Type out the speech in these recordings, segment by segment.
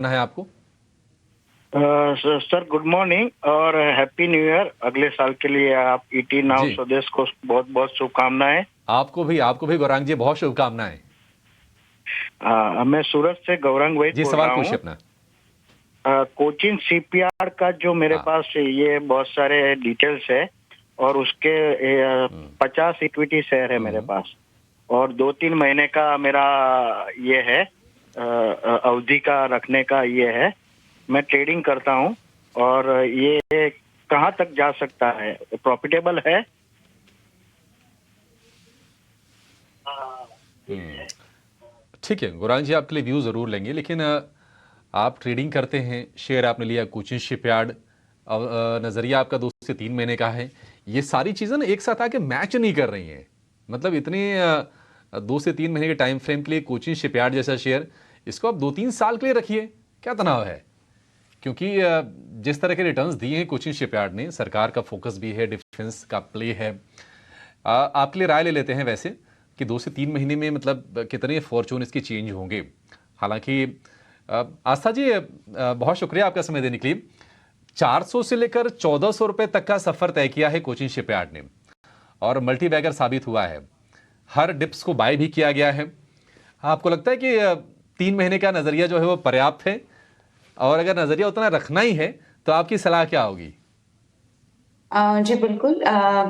करना है आपको? सर गुड मॉर्निंग और हैप्पी न्यू ईयर। अगले साल के लिए आप ईटी नाउ जी, स्वदेश को बहुत बहुत शुभकामनाएं। आपको भी गौरांग जी बहुत शुभकामनाएं। मैं सूरत से गौरांग वैद जी, बोल सवाल रहा हूँ। पूछिए अपना। कोचिन सीपीआर का जो मेरे हाँ। पास ये बहुत सारे डिटेल्स है और उसके 50 इक्विटी शेयर है मेरे हम्म। पास और 2-3 महीने का मेरा ये है अवधि का रखने का ये है। मैं ट्रेडिंग करता हूँ और ये कहाँ तक जा सकता है, प्रॉफिटेबल है? हम्म। ठीक है गौरांग जी, आपके लिए व्यू जरूर लेंगे, लेकिन आप ट्रेडिंग करते हैं, शेयर आपने लिया कोचिन शिपयार्ड, नजरिया आपका 2 से 3 महीने का है। ये सारी चीजें ना एक साथ आके मैच नहीं कर रही हैं। मतलब इतने 2 से 3 महीने के टाइम फ्रेम के लिए कोचिन शिपयार्ड जैसा शेयर, इसको आप 2-3 साल के लिए रखिए, क्या तनाव है? क्योंकि जिस तरह के रिटर्न्स दिए हैं कोचिन शिपयार्ड ने, सरकार का फोकस भी है, डिफेंस का प्ले है। आपके लिए राय ले लेते हैं वैसे कि 2 से 3 महीने में मतलब कितने फॉर्चून इसकी चेंज होंगे। हालांकि आस्था जी, बहुत शुक्रिया आपका समय देने के लिए। 400 से लेकर 1400 रुपए तक का सफर तय किया है कोचिन शिपयार्ड ने और मल्टी बैगर साबित हुआ है। हर डिप्स को बाय भी किया गया है। आपको लगता है कि 3 महीने का नजरिया जो है वो पर्याप्त है? और अगर नजरिया उतना रखना ही है तो आपकी सलाह क्या होगी? जी बिल्कुल।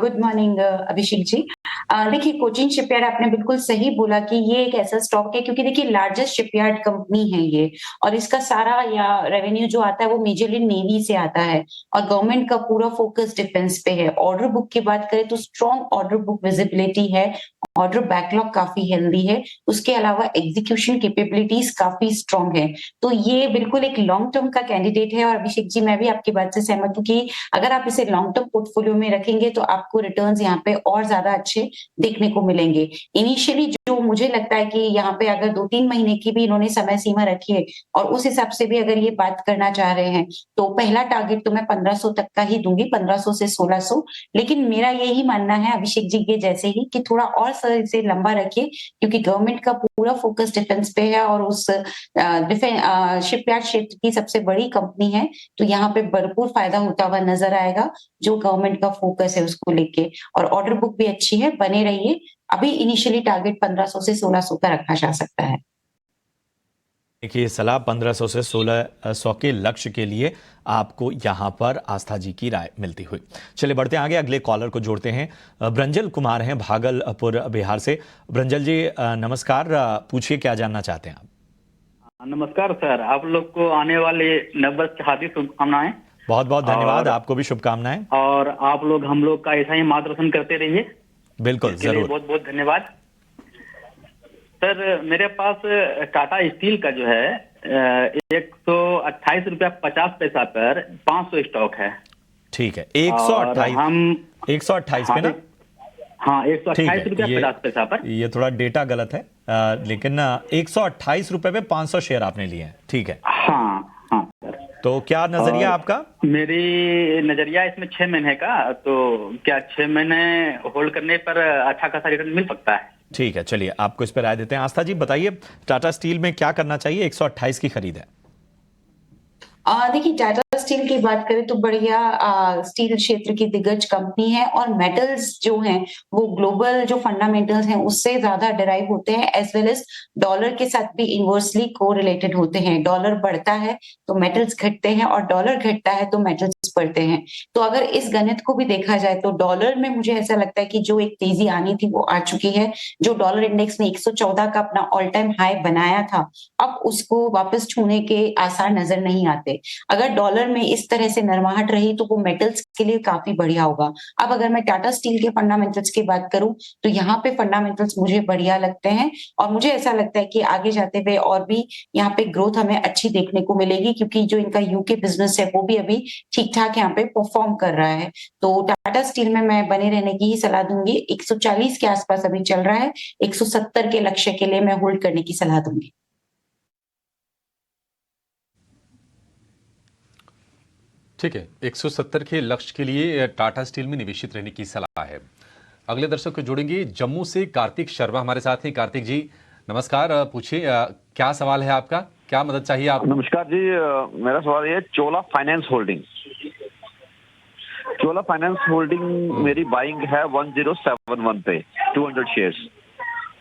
Good morning Abhishek ji. देखिए कोचिन शिपयार्ड आपने बिल्कुल सही बोला कि ये एक ऐसा स्टॉक है, क्योंकि देखिए लार्जेस्ट शिपयार्ड कंपनी है ये, और इसका सारा या रेवेन्यू जो आता है वो मेजरली नेवी से आता है और गवर्नमेंट का पूरा फोकस डिफेंस पे है। ऑर्डर बुक की बात करें तो स्ट्रॉन्ग ऑर्डर बुक विजिबिलिटी है, ऑर्डर बैकलॉग काफी हेल्दी है, उसके अलावा एग्जीक्यूशन कैपेबिलिटीज काफी स्ट्रॉन्ग है। तो ये बिल्कुल एक लॉन्ग टर्म का कैंडिडेट है। और अभिषेक जी मैं भी आपकी बात से सहमत हूँ कि अगर आप इसे लॉन्ग टर्म पोर्टफोलियो में रखेंगे तो आपको रिटर्न्स यहाँ पे और ज्यादा अच्छे देखने को मिलेंगे। इनिशियली जो मुझे लगता है कि यहाँ पे अगर 2-3 महीने की भी इन्होंने समय सीमा रखी है और उस हिसाब से भी अगर ये बात करना चाह रहे हैं, तो पहला टारगेट तो मैं 1500 तक का ही दूंगी, 1500 से 1600। लेकिन मेरा यही मानना है अभिषेक जी के जैसे ही कि थोड़ा और इसे लंबा रखिए, क्योंकि गवर्नमेंट का पूरा फोकस डिफेंस पे है और उस शिपयार्ड क्षेत्र की सबसे बड़ी कंपनी है। तो यहाँ पे भरपूर फायदा होता हुआ नजर आएगा जो गवर्नमेंट का फोकस है उसको लेके। और ऑर्डर बुक भी अच्छी है, बने रहिए। अभी इनिशियली टारगेट 1500 से 1600 का रखा जा सकता है। देखिए सलाह 1500 से 1600 के लक्ष्य के लिए आपको यहां पर आस्था जी की राय मिलती हुई। चलिए बढ़ते आगे, अगले कॉलर को जोड़ते हैं। ब्रंजल कुमार हैं भागलपुर बिहार से। ब्रंजल जी नमस्कार, पूछिए क्या जानना चाहते हैं आप? नमस्कार सर, आप लोग को आने वाले नववर्ष की हार्दिक शुभकामनाएं। बहुत बहुत धन्यवाद, और आपको भी शुभकामनाएं। और आप लोग हम लोग का ऐसा ही मार्गदर्शन करते रहिए। बिल्कुल इसके लिए जरूर। बहुत बहुत धन्यवाद सर। मेरे पास टाटा स्टील का जो है 128.50 रुपया पर 500 स्टॉक है। ठीक है, और 128 हम 128 पे ना? हाँ, ठीक है, 128.50 पर। ये थोड़ा डेटा गलत है, लेकिन 128 रुपए पे 500 शेयर आपने लिए हैं। ठीक है, हाँ हाँ सर। तो क्या नजरिया आपका? मेरी नजरिया इसमें 6 महीने का, तो क्या 6 महीने होल्ड करने पर अच्छा खासा रिटर्न मिल सकता है? ठीक है, चलिए आपको इस पर राय देते हैं। आस्था जी बताइए, टाटा स्टील में क्या करना चाहिए? 128 की खरीद है। देखिए टाटा स्टील की बात करें तो बढ़िया स्टील क्षेत्र की दिग्गज कंपनी है और मेटल्स जो हैं वो ग्लोबल जो फंडामेंटल्स हैं उससे ज्यादा डिराइव होते हैं, एज वेल एज डॉलर के साथ भी इनवर्सली कोरिलेटेड होते हैं। डॉलर बढ़ता है तो मेटल्स घटते हैं और डॉलर घटता है तो मेटल्स बढ़ते हैं। तो अगर इस गणित को भी देखा जाए तो डॉलर में मुझे ऐसा लगता है कि जो एक तेजी आनी थी वो आ चुकी है। जो डॉलर इंडेक्स ने 114 का अपना ऑल टाइम हाई बनाया था, अब उसको वापस छूने के आसार नजर नहीं आते। अगर डॉलर में इस तरह से नरमाहट रही तो वो मेटल्स के लिए काफी बढ़िया होगा। अब अगर मैं टाटा स्टील के फंडामेंटल्स की बात करूं तो यहाँ पे फंडामेंटल्स मुझे बढ़िया लगते हैं और मुझे ऐसा लगता है कि आगे जाते हुए और भी यहाँ पे ग्रोथ हमें अच्छी देखने को मिलेगी, क्योंकि जो इनका यूके बिजनेस है वो भी अभी ठीक ठाक यहाँ पे परफॉर्म कर रहा है। तो टाटा स्टील में मैं बने रहने की ही सलाह दूंगी। 140 के आसपास अभी चल रहा है, 170 के लक्ष्य के लिए मैं होल्ड करने की सलाह दूंगी। ठीक है, 170 के लक्ष्य के लिए टाटा स्टील में निवेशित रहने की सलाह है। अगले दर्शक को जोड़ेंगे, जम्मू से कार्तिक शर्मा हमारे साथ हैं। कार्तिक जी नमस्कार, पूछिए क्या सवाल है आपका? क्या मदद चाहिए आपको? नमस्कार जी, मेरा सवाल ये है, चोला फाइनेंस होल्डिंग मेरी बाइंग है 1071 पे 200 शेयर्स,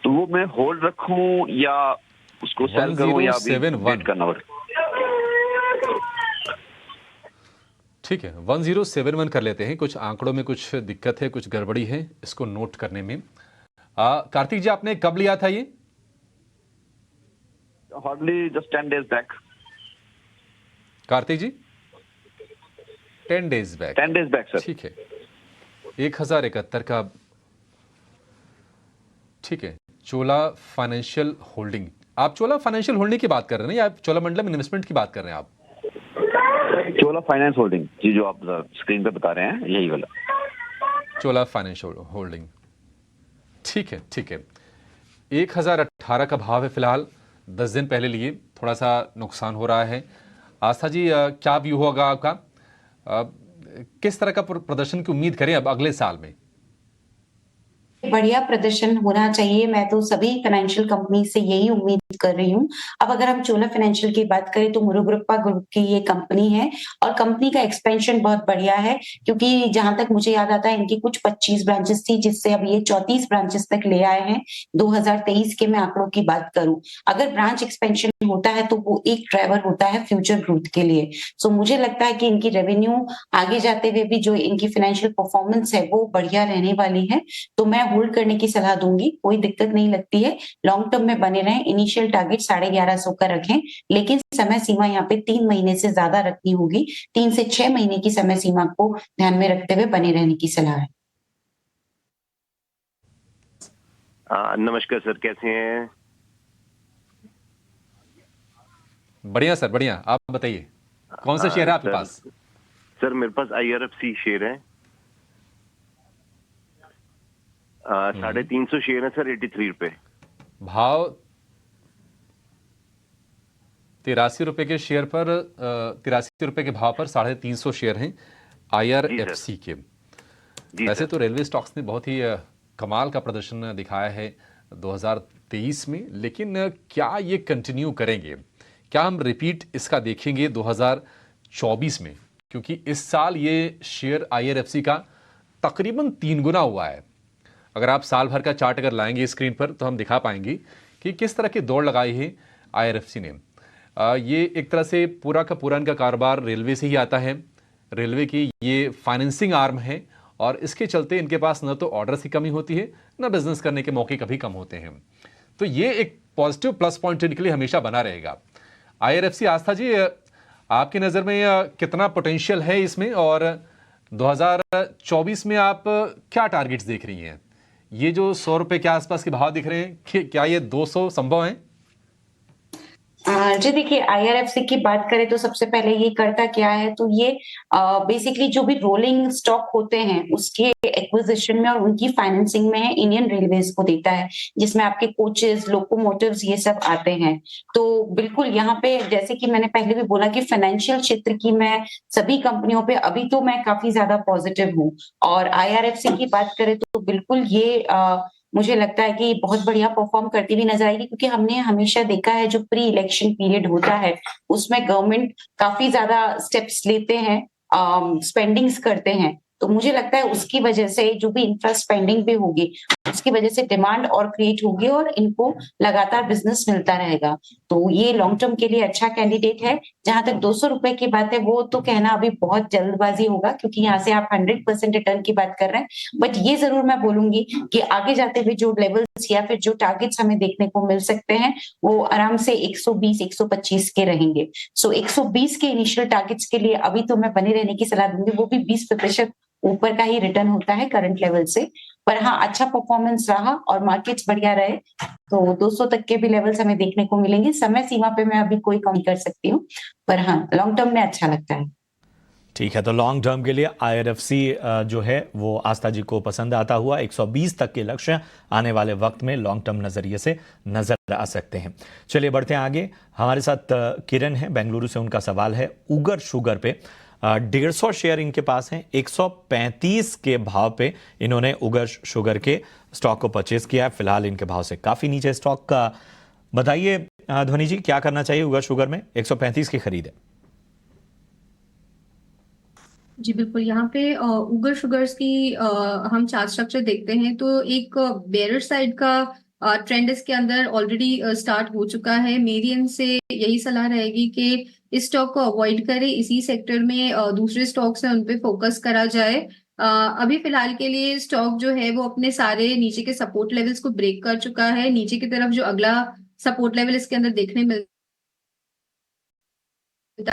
तो वो मैं होल्ड रखूं या उसको सेल करूं या अभी 1071 वेट करना पड़ेगा? ठीक है, 1071 कर लेते हैं। कुछ आंकड़ों में कुछ दिक्कत है, कुछ गड़बड़ी है, इसको नोट करने में। कार्तिक जी, आपने कब लिया था ये? Hardly just 10 days back. Kartik ji 10 days back. 10 days back sir. ठीक है, 1071 का। ठीक है, चोला फाइनेंशियल होल्डिंग। आप चोला फाइनेंशियल होल्डिंग की बात कर रहे हैं ना, या आप चोलामंडलम इन्वेस्टमेंट की बात कर रहे हैं आप? चोला फाइनेंस होल्डिंग जी, जो आप स्क्रीन पे बता रहे हैं यही वाला। चोला फाइनेंशियल होल्डिंग, ठीक है, ठीक है। 1018 का भाव है फिलहाल। 10 दिन पहले लिए, थोड़ा सा नुकसान हो रहा है। आस्था जी, क्या व्यू होगा आपका? किस तरह का प्रदर्शन की उम्मीद करें अब अगले साल में? बढ़िया प्रदर्शन होना चाहिए। मैं तो सभी फाइनेंशियल कंपनी से यही उम्मीद कर रही हूँ। अब अगर हम चोला फाइनेंशियल की बात करें तो मुरुगप्पा ग्रुप की ये कंपनी है और कंपनी का एक्सपेंशन बहुत बढ़िया है, क्योंकि जहां तक मुझे याद आता है इनकी कुछ 25 ब्रांचेस थी, जिससे अब ये 34 ब्रांचेस तक ले आए हैं 2023 के मैं आंकड़ों की बात करूं। अगर ब्रांच एक्सपेंशन होता है तो वो एक ड्राइवर होता है फ्यूचर ग्रोथ के लिए। सो मुझे लगता है कि इनकी रेवेन्यू आगे जाते हुए भी जो इनकी फाइनेंशियल परफॉर्मेंस है वो बढ़िया रहने वाली है। तो मैं होल्ड करने की सलाह दूंगी, कोई दिक्कत नहीं लगती है। लॉन्ग टर्म में बने रहें, इनिशियल टारगेट 1150 का रखें, लेकिन समय सीमा यहाँ पे 3 महीने से ज्यादा रखनी होगी। 3 से 6 महीने की समय सीमा को ध्यान में रखते हुए बने रहने की सलाह है। नमस्कार सर, कैसे हैं? बढ़िया सर, बढ़िया। आप बताइए, कौन सा शेयर है आपके सर, पास? सर मेरे पास IRFC शेयर है, 350 शेयर है सर, 83 रुपए। भाव 83 रुपए के शेयर पर 83 रुपए के भाव पर 350 शेयर हैं IRFC के। वैसे तो रेलवे स्टॉक्स ने बहुत ही कमाल का प्रदर्शन दिखाया है 2023 में, लेकिन क्या ये कंटिन्यू करेंगे? क्या हम रिपीट इसका देखेंगे 2024 में? क्योंकि इस साल ये शेयर IRFC का तकरीबन 3 गुना हुआ है। अगर आप साल भर का चार्ट अगर लाएंगे स्क्रीन पर तो हम दिखा पाएंगे कि किस तरह की दौड़ लगाई है IRFC ने। ये एक तरह से पूरा का पूरा इनका कारोबार रेलवे से ही आता है। रेलवे की ये फाइनेंसिंग आर्म है और इसके चलते इनके पास न तो ऑर्डर्स की कमी होती है, न बिजनेस करने के मौके कभी कम होते हैं। तो ये एक पॉजिटिव प्लस पॉइंट इनके लिए हमेशा बना रहेगा। IRFC, आस्था जी, आपकी नज़र में कितना पोटेंशियल है इसमें, और 2024 में आप क्या टारगेट्स देख रही हैं? ये जो 100 रुपए के आसपास के भाव दिख रहे हैं, क्या ये 200 संभव है? जी देखिए, IRFC की बात करें तो सबसे पहले ये करता क्या है, तो ये बेसिकली जो भी रोलिंग स्टॉक होते हैं उसके एक्विजिशन में और उनकी फाइनेंसिंग में है इंडियन रेलवेज को देता है, जिसमें आपके कोचेस, लोकोमोटिव्स ये सब आते हैं। तो बिल्कुल यहाँ पे, जैसे कि मैंने पहले भी बोला कि फाइनेंशियल क्षेत्र की मैं सभी कंपनियों पे अभी तो मैं काफी ज्यादा पॉजिटिव हूँ। और IRFC की बात करें तो बिल्कुल ये मुझे लगता है कि बहुत बढ़िया परफॉर्म करती हुई नजर आएगी, क्योंकि हमने हमेशा देखा है जो प्री इलेक्शन पीरियड होता है उसमें गवर्नमेंट काफी ज्यादा स्टेप्स लेते हैं, स्पेंडिंग्स करते हैं। तो मुझे लगता है उसकी वजह से जो भी इंफ्रा स्पेंडिंग भी होगी उसकी वजह से डिमांड और क्रिएट होगी और इनको लगातार बिजनेस मिलता रहेगा। तो ये लॉन्ग टर्म के लिए अच्छा कैंडिडेट है। जहां तक 200 रुपए की बात है वो तो कहना अभी बहुत जल्दबाजी होगा, क्योंकि यहाँ से आप 100% रिटर्न की बात कर रहे हैं। बट ये जरूर मैं बोलूंगी कि आगे जाते हुए जो लेवल्स या फिर जो टारगेट्स हमें देखने को मिल सकते हैं वो आराम से 120-125 के रहेंगे। सो 120 के इनिशियल टारगेट्स के लिए अभी तो मैं बने रहने की सलाह दूंगी, वो भी 20% ऊपर का ही रिटर्न होता है करंट लेवल से। पर हाँ, अच्छा परफॉर्मेंस रहा और मार्केट्स बढ़िया रहे तो 200 तक के भी लेवल्स हमें देखने को मिलेंगे। समय सीमा पे मैं अभी कोई कम कर सकती हूँ, पर हाँ लॉन्ग टर्म में अच्छा लगता है। ठीक है, तो लॉन्ग टर्म के लिए IRFC जो है वो आस्था जी को पसंद आता हुआ 120 तक के लक्ष्य आने वाले वक्त में लॉन्ग टर्म नजरिए से नजर आ सकते हैं। चलिए बढ़ते हैं आगे। हमारे साथ किरण है बेंगलुरु से, उनका सवाल है उगर शुगर पे। 150 शेयर इनके पास हैं, 135 के भाव पे इन्होंने उगर शुगर के स्टॉक को परचेज किया है। फिलहाल इनके भाव से काफी नीचे स्टॉक का। बताइए ध्वनि जी, क्या करना चाहिए उगर शुगर में? 135 की खरीद है। जी बिल्कुल, यहाँ पे उगर शुगर्स की हम चार्ट स्ट्रक्चर देखते हैं तो एक बेयर साइड का ट्रेंड इसके अंदर ऑलरेडी स्टार्ट हो चुका है। मेरी इनसे यही सलाह रहेगी कि इस स्टॉक को अवॉइड करें, इसी सेक्टर में दूसरे स्टॉक्स हैं उन पे फोकस करा जाए। अभी फिलहाल के लिए स्टॉक जो है वो अपने सारे नीचे के सपोर्ट लेवल्स को ब्रेक कर चुका है। नीचे की तरफ जो अगला सपोर्ट लेवल इसके अंदर देखने मिलता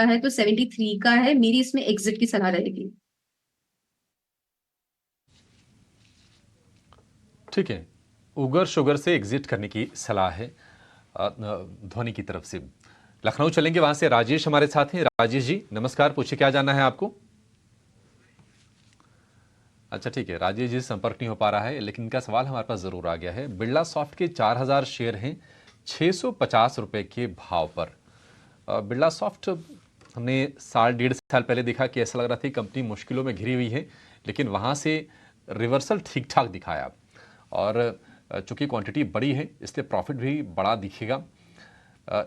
है तो 73 का है। मेरी इसमें एग्जिट की सलाह रहेगी। ठीक है, उगर शुगर से एग्जिट करने की सलाह है ध्वनि की तरफ से। लखनऊ चलेंगे, वहां से राजेश हमारे साथ हैं। राजेश जी नमस्कार, पूछिए क्या जानना है आपको? अच्छा ठीक है, राजेश जी संपर्क नहीं हो पा रहा है, लेकिन इनका सवाल हमारे पास जरूर आ गया है। बिरला सॉफ्ट के 4000 शेयर हैं 650 रुपए के भाव पर। बिरला सॉफ्ट हमने साल डेढ़ साल पहले देखा कि ऐसा लग रहा था कि कंपनी मुश्किलों में घिरी हुई है, लेकिन वहां से रिवर्सल ठीक ठाक दिखाया और चूंकि क्वांटिटी बड़ी है इसलिए प्रॉफिट भी बड़ा दिखेगा।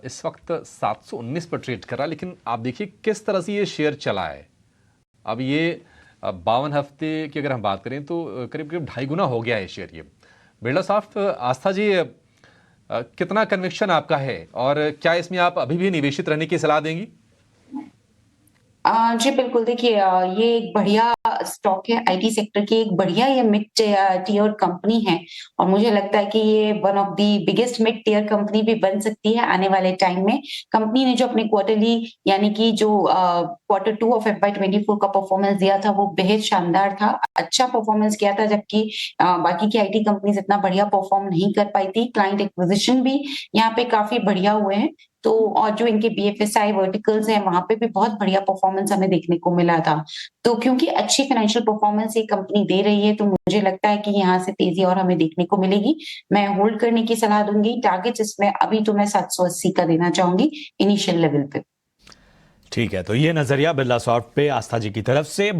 इस वक्त 719 पर ट्रेड कर रहा है, लेकिन आप देखिए किस तरह से ये शेयर चला है। अब ये 52 हफ्ते की अगर हम बात करें तो करीब करीब 2.5 गुना हो गया है शेयर ये। बिरला सॉफ्ट, आस्था जी कितना कन्विक्शन आपका है और क्या इसमें आप अभी भी निवेशित रहने की सलाह देंगी? जी बिल्कुल, देखिए ये एक बढ़िया स्टॉक है, आईटी सेक्टर की एक बढ़िया ये मिड टियर कंपनी है और मुझे लगता है कि ये one of the biggest mid tier company भी बन सकती है आने वाले टाइम में। कंपनी ने जो अपने क्वार्टरली यानी कि जो Q2 ऑफ FY24 का परफॉर्मेंस दिया था वो बेहद शानदार था, अच्छा परफॉर्मेंस किया था, जबकि बाकी की आईटी कंपनीज इतना बढ़िया परफॉर्म नहीं कर पाई थी। क्लाइंट एक्विजिशन भी यहाँ पे काफी बढ़िया हुए हैं, तो और जो इनके BFSI वर्टिकल्स हैं वहां पे भी बहुत बढ़िया परफॉर्मेंस हमें देखने को मिला था। तो क्योंकि अच्छी फाइनेंशियल परफॉर्मेंस ये कंपनी दे रही है तो मुझे लगता है कि यहाँ से तेजी और हमें देखने को मिलेगी। मैं होल्ड करने की सलाह दूंगी। टारगेट इसमें अभी तो मैं 780 का देना चाहूंगी इनिशियल लेवल पे। ठीक है, तो ये नजरिया बिरला सॉफ्ट पे आस्था जी की तरफ से।